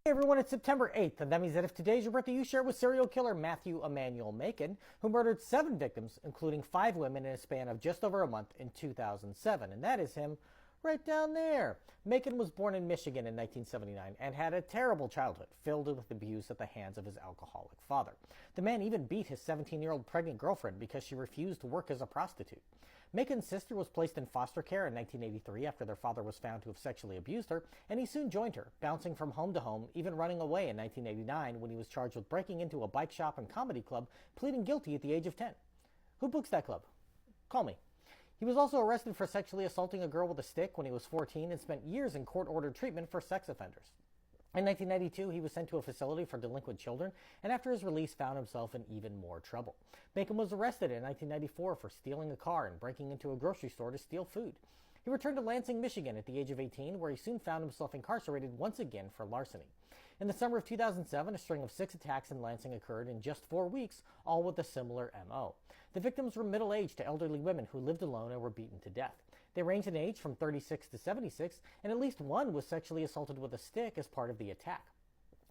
Hey everyone, it's September 8th, and that means that if today's your birthday, you share it with serial killer Matthew Emmanuel Macon, who murdered 7 victims, including 5 women in a span of just over a month in 2007. And that is him right down there. Macon was born in Michigan in 1979 and had a terrible childhood filled with abuse at the hands of his alcoholic father. The man even beat his 17-year-old pregnant girlfriend because she refused to work as a prostitute. Macon's sister was placed in foster care in 1983 after their father was found to have sexually abused her, and he soon joined her, bouncing from home to home, even running away in 1989 when he was charged with breaking into a bike shop and comedy club, pleading guilty at the age of 10. Who books that club? Call me. He was also arrested for sexually assaulting a girl with a stick when he was 14 and spent years in court-ordered treatment for sex offenders. In 1992, he was sent to a facility for delinquent children, and after his release found himself in even more trouble. Macon was arrested in 1994 for stealing a car and breaking into a grocery store to steal food. He returned to Lansing, Michigan at the age of 18, where he soon found himself incarcerated once again for larceny. In the summer of 2007, a string of 6 attacks in Lansing occurred in just 4 weeks, all with a similar MO. The victims were middle-aged to elderly women who lived alone and were beaten to death. They ranged in age from 36 to 76, and at least one was sexually assaulted with a stick as part of the attack.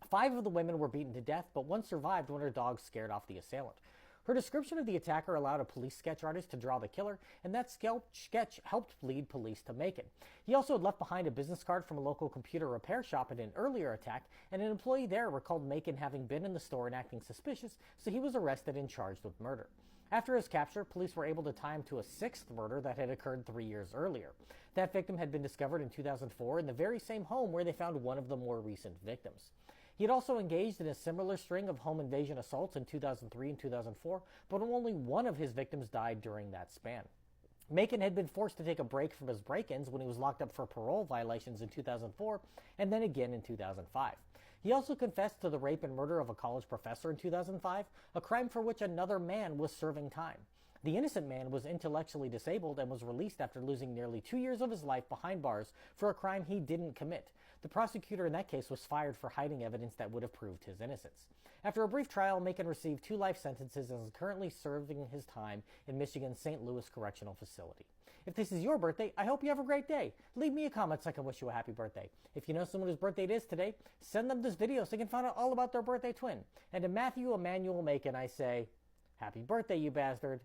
5 of the women were beaten to death, but one survived when her dog scared off the assailant. Her description of the attacker allowed a police sketch artist to draw the killer, and that sketch helped lead police to Macon. He also had left behind a business card from a local computer repair shop in an earlier attack, and an employee there recalled Macon having been in the store and acting suspicious, so he was arrested and charged with murder. After his capture, police were able to tie him to a 6th murder that had occurred 3 years earlier. That victim had been discovered in 2004 in the very same home where they found one of the more recent victims. He had also engaged in a similar string of home invasion assaults in 2003 and 2004, but only one of his victims died during that span. Macon had been forced to take a break from his break-ins when he was locked up for parole violations in 2004 and then again in 2005. He also confessed to the rape and murder of a college professor in 2005, a crime for which another man was serving time. The innocent man was intellectually disabled and was released after losing nearly 2 years of his life behind bars for a crime he didn't commit. The prosecutor in that case was fired for hiding evidence that would have proved his innocence. After a brief trial, Macon received 2 life sentences and is currently serving his time in Michigan's St. Louis Correctional Facility. If this is your birthday, I hope you have a great day. Leave me a comment so I can wish you a happy birthday. If you know someone whose birthday it is today, send them this video so they can find out all about their birthday twin. And to Matthew Emmanuel Macon, I say, happy birthday, you bastard.